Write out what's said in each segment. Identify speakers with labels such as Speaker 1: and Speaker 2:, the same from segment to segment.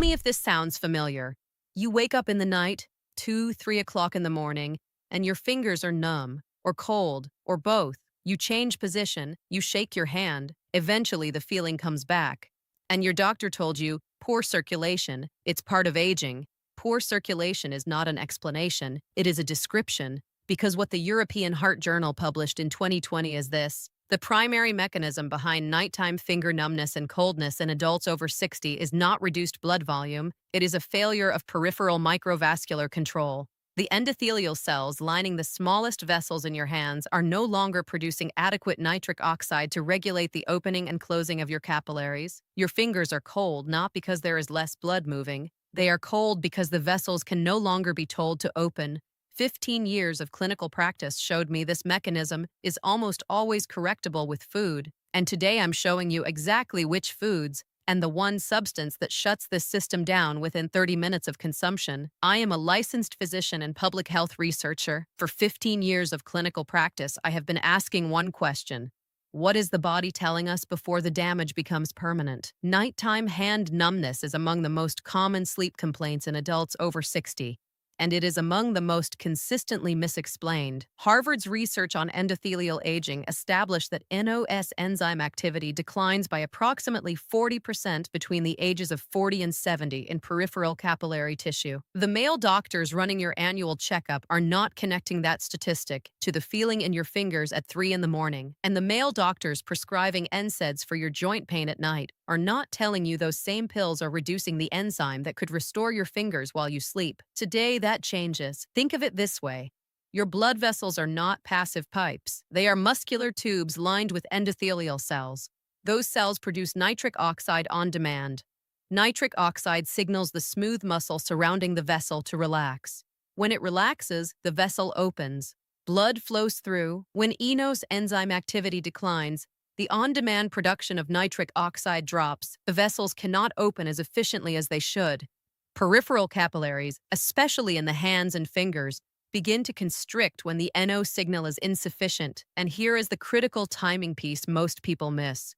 Speaker 1: me if this sounds familiar. You wake up in the night, 2, 3 o'clock in the morning, and your fingers are numb, or cold, or both. You change position, you shake your hand, eventually the feeling comes back. And your doctor told you, poor circulation, it's part of aging. Poor circulation is not an explanation, it is a description, because what the European Heart Journal published in 2020 is this. The primary mechanism behind nighttime finger numbness and coldness in adults over 60 is not reduced blood volume, it is a failure of peripheral microvascular control. The endothelial cells lining the smallest vessels in your hands are no longer producing adequate nitric oxide to regulate the opening and closing of your capillaries. Your fingers are cold not because there is less blood moving. They are cold because the vessels can no longer be told to open. 15 years of clinical practice showed me this mechanism is almost always correctable with food, and today I'm showing you exactly which foods and the one substance that shuts this system down within 30 minutes of consumption. I am a licensed physician and public health researcher. For 15 years of clinical practice, I have been asking one question. What is the body telling us before the damage becomes permanent? Nighttime hand numbness is among the most common sleep complaints in adults over 60. And it is among the most consistently misexplained. Harvard's research on endothelial aging established that eNOS enzyme activity declines by approximately 40% between the ages of 40 and 70 in peripheral capillary tissue. The male doctors running your annual checkup are not connecting that statistic to the feeling in your fingers at 3 in the morning, and the male doctors prescribing NSAIDs for your joint pain at night are not telling you those same pills are reducing the enzyme that could restore your fingers while you sleep. Today, that changes. Think of it this way. Your blood vessels are not passive pipes. They are muscular tubes lined with endothelial cells. Those cells produce nitric oxide on demand. Nitric oxide signals the smooth muscle surrounding the vessel to relax. When it relaxes, the vessel opens. Blood flows through. When eNOS enzyme activity declines, the on-demand production of nitric oxide drops. The vessels cannot open as efficiently as they should. Peripheral capillaries, especially in the hands and fingers, begin to constrict when the NO signal is insufficient, and here is the critical timing piece most people miss.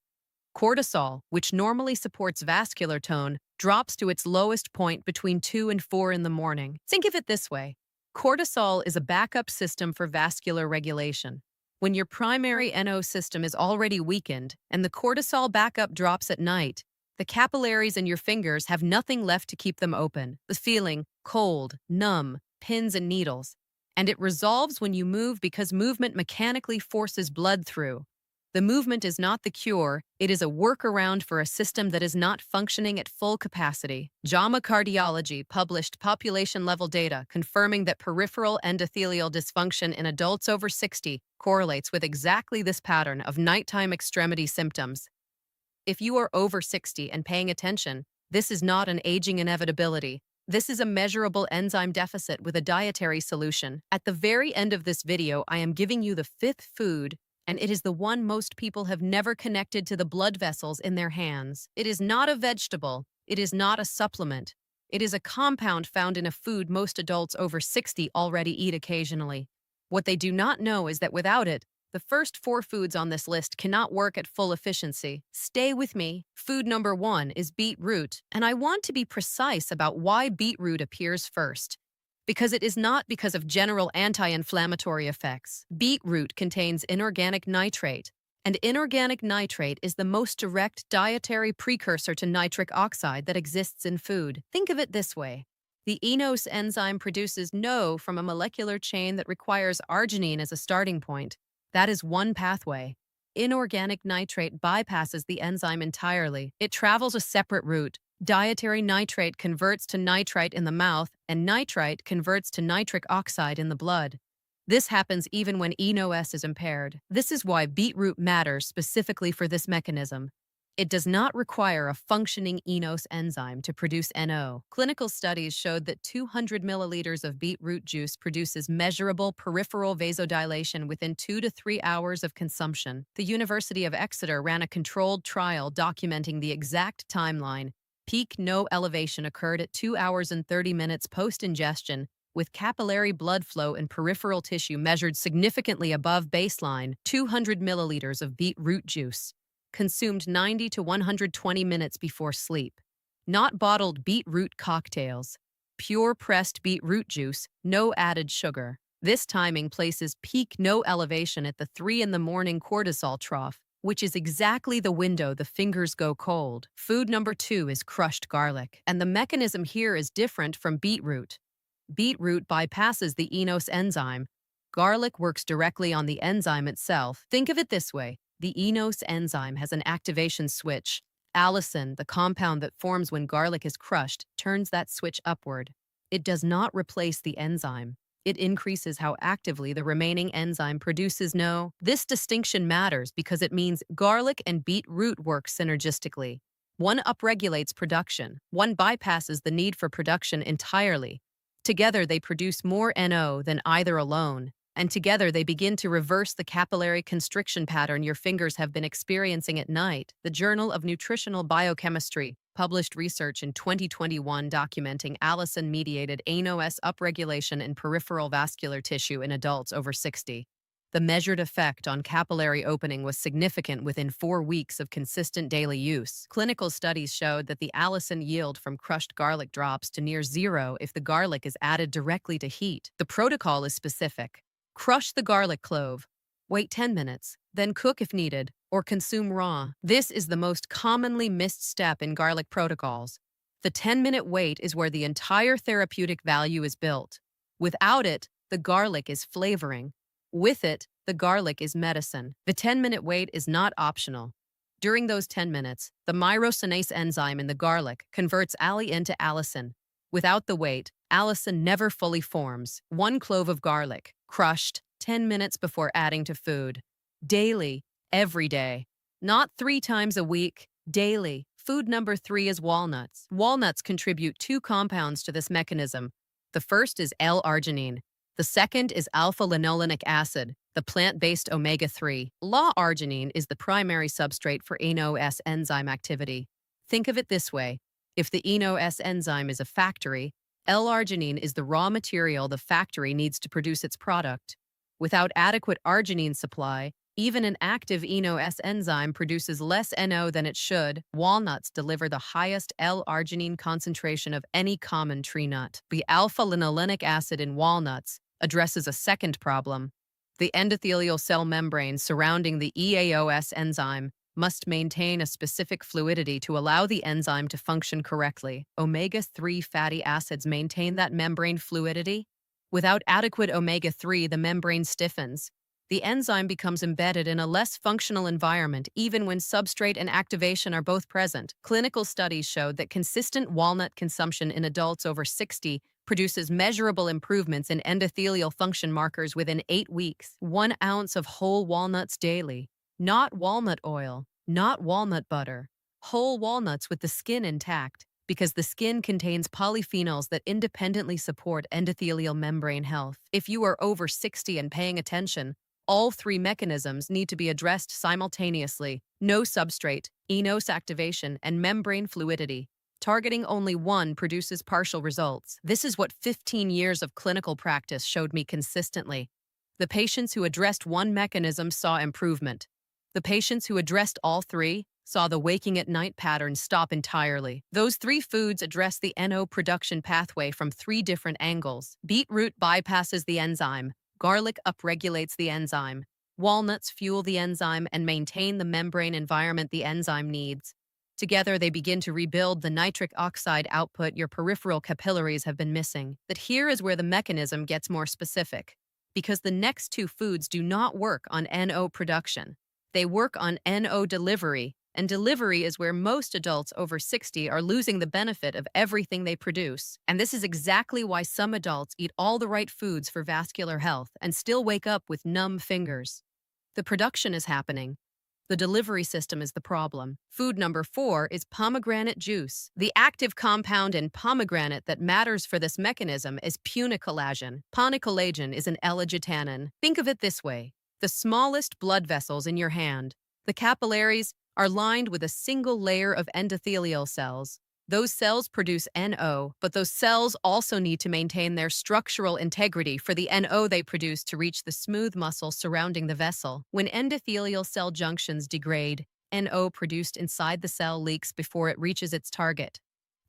Speaker 1: Cortisol, which normally supports vascular tone, drops to its lowest point between 2 and 4 in the morning. Think of it this way. Cortisol is a backup system for vascular regulation. When your primary NO system is already weakened and the cortisol backup drops at night, the capillaries in your fingers have nothing left to keep them open. The feeling, cold, numb, pins and needles. And it resolves when you move because movement mechanically forces blood through. The movement is not the cure, it is a workaround for a system that is not functioning at full capacity. JAMA Cardiology published population-level data confirming that peripheral endothelial dysfunction in adults over 60 correlates with exactly this pattern of nighttime extremity symptoms. If you are over 60 and paying attention, this is not an aging inevitability. This is a measurable enzyme deficit with a dietary solution. At the very end of this video, I am giving you the 5th food, and it is the one most people have never connected to the blood vessels in their hands. It is not a vegetable. It is not a supplement. It is a compound found in a food most adults over 60 already eat occasionally. What they do not know is that without it, the first 4 foods on this list cannot work at full efficiency. Stay with me. Food number 1 is beetroot, and I want to be precise about why beetroot appears first. Because it is not because of general anti-inflammatory effects. Beetroot contains inorganic nitrate, and inorganic nitrate is the most direct dietary precursor to nitric oxide that exists in food. Think of it this way. The eNOS enzyme produces NO from a molecular chain that requires arginine as a starting point. That is one pathway. Inorganic nitrate bypasses the enzyme entirely. It travels a separate route. Dietary nitrate converts to nitrite in the mouth, and nitrite converts to nitric oxide in the blood. This happens even when eNOS is impaired. This is why beetroot matters specifically for this mechanism. It does not require a functioning eNOS enzyme to produce NO. Clinical studies showed that 200 milliliters of beetroot juice produces measurable peripheral vasodilation within 2 to 3 hours of consumption. The University of Exeter ran a controlled trial documenting the exact timeline. Peak NO elevation occurred at 2 hours and 30 minutes post-ingestion, with capillary blood flow in peripheral tissue measured significantly above baseline. 200 milliliters of beetroot juice consumed 90 to 120 minutes before sleep. Not bottled beetroot cocktails. Pure pressed beetroot juice, no added sugar. This timing places peak no elevation at the 3 in the morning cortisol trough, which is exactly the window the fingers go cold. Food number 2 is crushed garlic, and the mechanism here is different from beetroot. Beetroot bypasses the eNOS enzyme. Garlic works directly on the enzyme itself. Think of it this way. The eNOS enzyme has an activation switch. Allicin, the compound that forms when garlic is crushed, turns that switch upward. It does not replace the enzyme. It increases how actively the remaining enzyme produces no. This distinction matters because it means garlic and beetroot work synergistically. One upregulates production, one bypasses the need for production entirely. Together they produce more NO than either alone, and together they begin to reverse the capillary constriction pattern your fingers have been experiencing at night. The Journal of Nutritional Biochemistry published research in 2021 documenting allicin-mediated eNOS upregulation in peripheral vascular tissue in adults over 60. The measured effect on capillary opening was significant within 4 weeks of consistent daily use. Clinical studies showed that the allicin yield from crushed garlic drops to near zero if the garlic is added directly to heat. The protocol is specific. Crush the garlic clove. Wait 10 minutes, then cook if needed, or consume raw. This is the most commonly missed step in garlic protocols. The 10-minute wait is where the entire therapeutic value is built. Without it, the garlic is flavoring. With it, the garlic is medicine. The 10-minute wait is not optional. During those 10 minutes, the myrosinase enzyme in the garlic converts alli into allicin. Without the wait, allicin never fully forms. 1 clove of garlic, crushed, 10 minutes before adding to food. Daily, every day. Not 3 times a week, daily. Food number 3 is walnuts. Walnuts contribute 2 compounds to this mechanism. The first is L-arginine. The second is alpha-linolenic acid, the plant-based omega-3. L-arginine is the primary substrate for eNOS enzyme activity. Think of it this way. If the eNOS enzyme is a factory, L-arginine is the raw material the factory needs to produce its product. Without adequate arginine supply, even an active eNOS enzyme produces less NO than it should. Walnuts deliver the highest L-arginine concentration of any common tree nut. The alpha-linolenic acid in walnuts addresses a second problem. The endothelial cell membrane surrounding the eNOS enzyme must maintain a specific fluidity to allow the enzyme to function correctly. Omega-3 fatty acids maintain that membrane fluidity. Without adequate omega-3, the membrane stiffens. The enzyme becomes embedded in a less functional environment even when substrate and activation are both present. Clinical studies showed that consistent walnut consumption in adults over 60 produces measurable improvements in endothelial function markers within 8 weeks. 1 ounce of whole walnuts daily. Not walnut oil, not walnut butter. Whole walnuts with the skin intact, because the skin contains polyphenols that independently support endothelial membrane health. If you are over 60 and paying attention, all 3 mechanisms need to be addressed simultaneously. No substrate, eNOS activation, and membrane fluidity. Targeting only one produces partial results. This is what 15 years of clinical practice showed me consistently. The patients who addressed one mechanism saw improvement. The patients who addressed all 3 saw the waking at night pattern stop entirely. Those 3 foods address the NO production pathway from 3 different angles. Beetroot bypasses the enzyme. Garlic upregulates the enzyme. Walnuts fuel the enzyme and maintain the membrane environment the enzyme needs. Together, they begin to rebuild the nitric oxide output your peripheral capillaries have been missing. But here is where the mechanism gets more specific. Because the next 2 foods do not work on NO production. They work on NO delivery, and delivery is where most adults over 60 are losing the benefit of everything they produce. And this is exactly why some adults eat all the right foods for vascular health and still wake up with numb fingers. The production is happening. The delivery system is the problem. Food number 4 is pomegranate juice. The active compound in pomegranate that matters for this mechanism is punicolagen. Punicolagen is an L-arginine. Think of it this way. The smallest blood vessels in your hand, the capillaries, are lined with a single layer of endothelial cells. Those cells produce NO, but those cells also need to maintain their structural integrity for the NO they produce to reach the smooth muscle surrounding the vessel. When endothelial cell junctions degrade, NO produced inside the cell leaks before it reaches its target.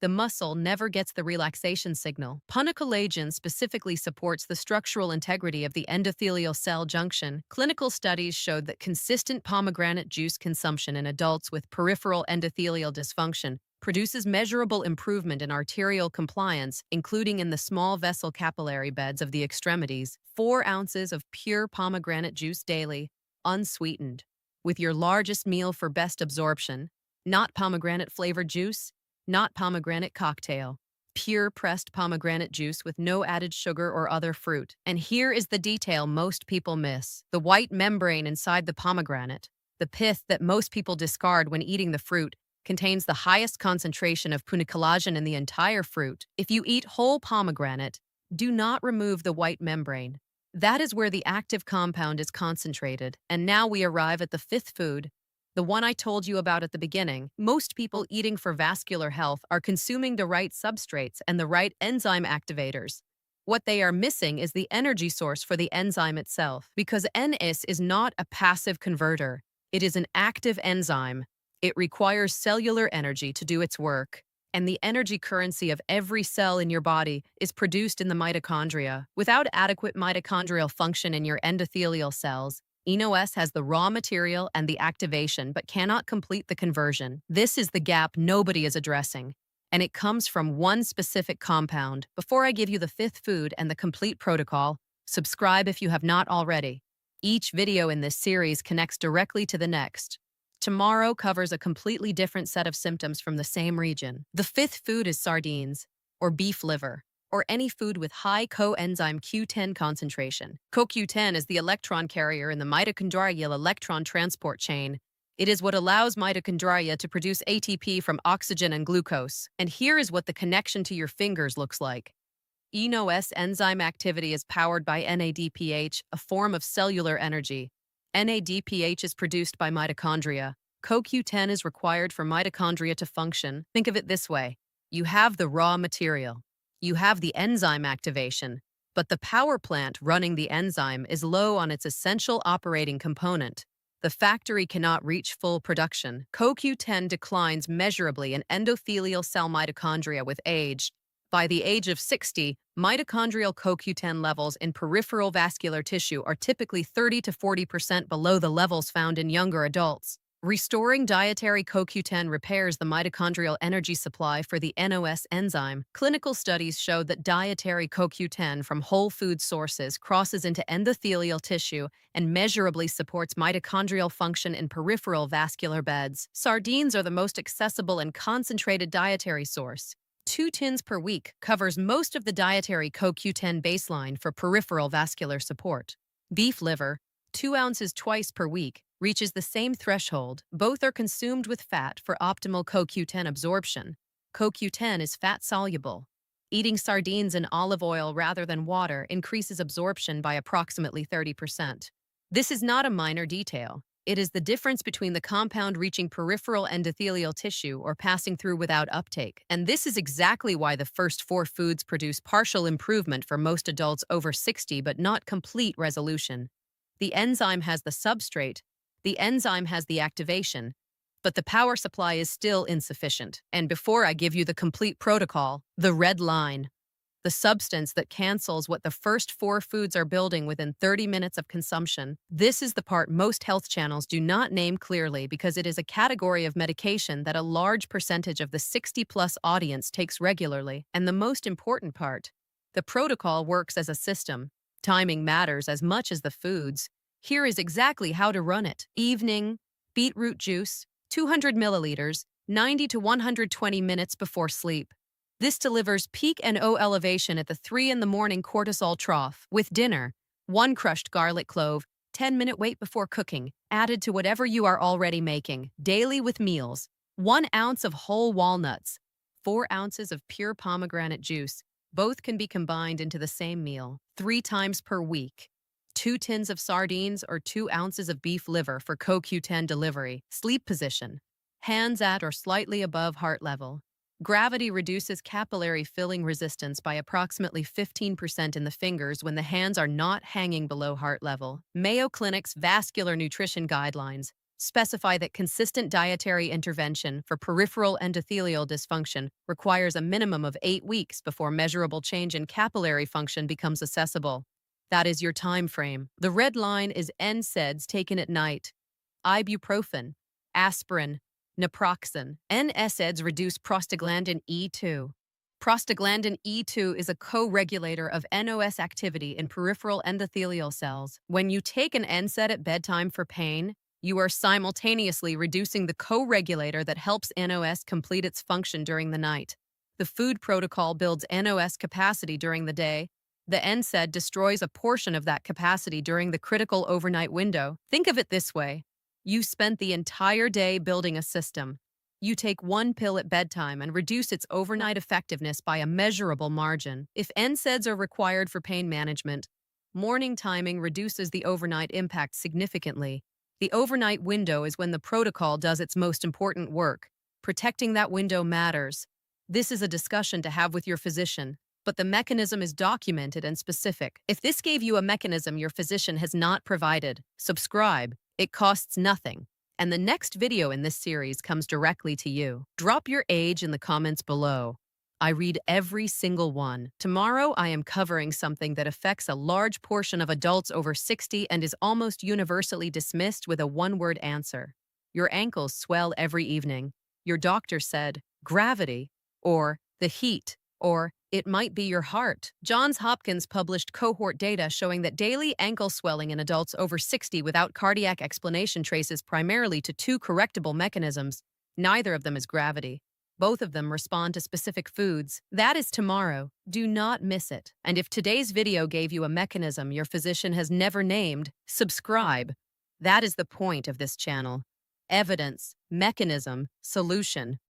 Speaker 1: The muscle never gets the relaxation signal. Puniccollagen specifically supports the structural integrity of the endothelial cell junction. Clinical studies showed that consistent pomegranate juice consumption in adults with peripheral endothelial dysfunction produces measurable improvement in arterial compliance, including in the small vessel capillary beds of the extremities. 4 ounces of pure pomegranate juice daily, unsweetened, with your largest meal for best absorption. Not pomegranate flavored juice, not pomegranate cocktail. Pure pressed pomegranate juice with no added sugar or other fruit. And here is the detail most people miss: the white membrane inside the pomegranate, the pith that most people discard when eating the fruit, contains the highest concentration of puniccollagen in the entire fruit. If you eat whole pomegranate, do not remove the white membrane. That is where the active compound is concentrated. And now we arrive at the 5th food, the one I told you about at the beginning. Most people eating for vascular health are consuming the right substrates and the right enzyme activators. What they are missing is the energy source for the enzyme itself, because NS is not a passive converter. It is an active enzyme. It requires cellular energy to do its work, and the energy currency of every cell in your body is produced in the mitochondria. Without adequate mitochondrial function in your endothelial cells, eNOS has the raw material and the activation but cannot complete the conversion. This is the gap nobody is addressing, and it comes from one specific compound. Before I give you the 5th food and the complete protocol, subscribe if you have not already. Each video in this series connects directly to the next. Tomorrow covers a completely different set of symptoms from the same region. The 5th food is sardines, or beef liver, or any food with high coenzyme Q10 concentration. CoQ10 is the electron carrier in the mitochondrial electron transport chain. It is what allows mitochondria to produce ATP from oxygen and glucose. And here is what the connection to your fingers looks like. eNOS enzyme activity is powered by NADPH, a form of cellular energy. NADPH is produced by mitochondria. CoQ10 is required for mitochondria to function. Think of it this way: you have the raw material, you have the enzyme activation, but the power plant running the enzyme is low on its essential operating component. The factory cannot reach full production. CoQ10 declines measurably in endothelial cell mitochondria with age. By the age of 60, mitochondrial CoQ10 levels in peripheral vascular tissue are typically 30 to 40% below the levels found in younger adults. Restoring dietary CoQ10 repairs the mitochondrial energy supply for the NOS enzyme. Clinical studies showed that dietary CoQ10 from whole food sources crosses into endothelial tissue and measurably supports mitochondrial function in peripheral vascular beds. Sardines are the most accessible and concentrated dietary source. 2 tins per week covers most of the dietary CoQ10 baseline for peripheral vascular support. Beef liver, 2 ounces twice per week, reaches the same threshold. Both are consumed with fat for optimal CoQ10 absorption. CoQ10 is fat-soluble. Eating sardines in olive oil rather than water increases absorption by approximately 30%. This is not a minor detail. It is the difference between the compound reaching peripheral endothelial tissue or passing through without uptake. And this is exactly why the first 4 foods produce partial improvement for most adults over 60 but not complete resolution. The enzyme has the substrate, the enzyme has the activation, but the power supply is still insufficient. And before I give you the complete protocol, the red line, the substance that cancels what the first 4 foods are building within 30 minutes of consumption. This is the part most health channels do not name clearly because it is a category of medication that a large percentage of the 60-plus audience takes regularly. And the most important part, the protocol works as a system. Timing matters as much as the foods. Here is exactly how to run it. Evening, beetroot juice, 200 milliliters, 90 to 120 minutes before sleep. This delivers peak NO elevation at the 3 in the morning cortisol trough. With dinner, 1 crushed garlic clove, 10-minute wait before cooking, added to whatever you are already making. Daily with meals, 1 ounce of whole walnuts, 4 ounces of pure pomegranate juice. Both can be combined into the same meal. 3 times per week. 2 tins of sardines or 2 ounces of beef liver for CoQ10 delivery. Sleep position, hands at or slightly above heart level. Gravity reduces capillary filling resistance by approximately 15% in the fingers when the hands are not hanging below heart level. Mayo Clinic's vascular nutrition guidelines Specify that consistent dietary intervention for peripheral endothelial dysfunction requires a minimum of 8 weeks before measurable change in capillary function becomes accessible. That is your time frame. The red line is NSAIDs taken at night. Ibuprofen, aspirin, naproxen. NSAIDs reduce prostaglandin E2. Prostaglandin E2 is a co-regulator of eNOS activity in peripheral endothelial cells. When you take an NSAID at bedtime for pain, you are simultaneously reducing the co-regulator that helps eNOS complete its function during the night. The food protocol builds eNOS capacity during the day. The NSAID destroys a portion of that capacity during the critical overnight window. Think of it this way. You spent the entire day building a system. You take one pill at bedtime and reduce its overnight effectiveness by a measurable margin. If NSAIDs are required for pain management, morning timing reduces the overnight impact significantly. The overnight window is when the protocol does its most important work. Protecting that window matters. This is a discussion to have with your physician, but the mechanism is documented and specific. If this gave you a mechanism your physician has not provided, subscribe. It costs nothing. And the next video in this series comes directly to you. Drop your age in the comments below. I read every single one. Tomorrow, I am covering something that affects a large portion of adults over 60 and is almost universally dismissed with a one-word answer. Your ankles swell every evening. Your doctor said, gravity, or the heat, or it might be your heart. Johns Hopkins published cohort data showing that daily ankle swelling in adults over 60 without cardiac explanation traces primarily to two correctable mechanisms. Neither of them is gravity. Both of them respond to specific foods. That is tomorrow. Do not miss it. And if today's video gave you a mechanism your physician has never named, subscribe. That is the point of this channel. Evidence, mechanism, solution.